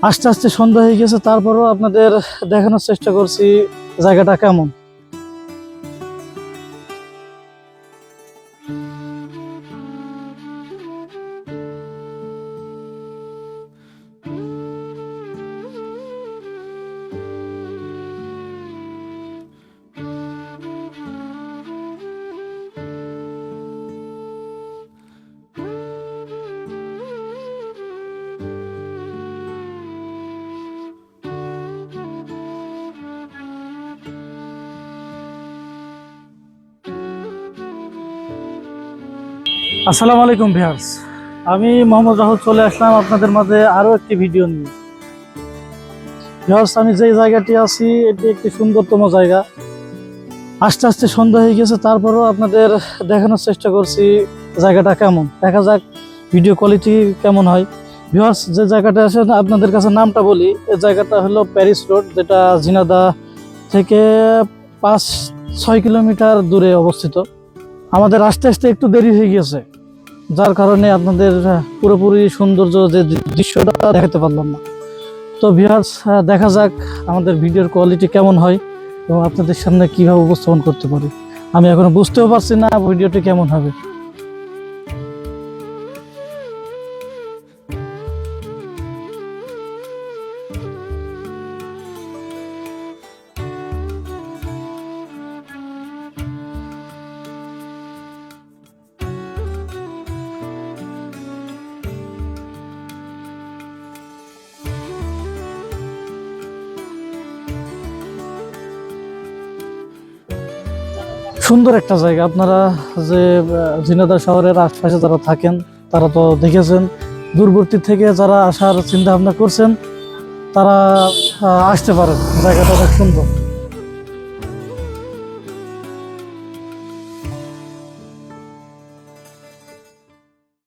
আস্তে আস্তে সন্ধ্যা হয়ে গেছে, তারপরও আপনাদের দেখানোর চেষ্টা করছি জায়গাটা কেমন। আসসালামু আলাইকুম ভিউয়ার্স, আমি মোহাম্মদ রাহুল চলে আসলাম আপনাদের মাঝে আরো একটি ভিডিও নিয়ে। ভিউয়ার্স, আমি যে জায়গাটি আছি এটি একটি সুন্দরতম জায়গা। আস্তে আস্তে সন্ধ্যা হয়ে গেছে, তারপরও আপনাদের দেখানোর চেষ্টা করছি জায়গাটা কেমন। দেখা যাক ভিডিও কোয়ালিটি কেমন হয়। ভিউয়ার্স, যে জায়গাটা আছে আপনাদের কাছে নামটা বলি। এই জায়গাটা হলো প্যারিস রোড, যেটা ঝিনাইদহ থেকে 5-6 কিলোমিটার দূরে অবস্থিত। আমাদের আস্তে আস্তে একটু দেরি হয়ে গেছে, যার কারণে আপনাদের পুরোপুরি সৌন্দর্য যে দৃশ্যটা দেখাতে পারলাম না। তো ভিউয়ার্স, দেখা যাক আমাদের ভিডিওর কোয়ালিটি কেমন হয় এবং আপনাদের সামনে কিভাবে উপস্থাপন করতে পারি। আমি এখনো বুঝতেও পারছি না ভিডিওটি কেমন হবে। সুন্দর একটা জায়গা। আপনারা যে ঝিনাইদহ শহরের আশপাশে যারা থাকেন তারা তো দেখেছেন, দূরবর্তী থেকে যারা আসার চিন্তা ভাবনা করছেন তারা আসতে পারেন। জায়গাটা অনেক সুন্দর।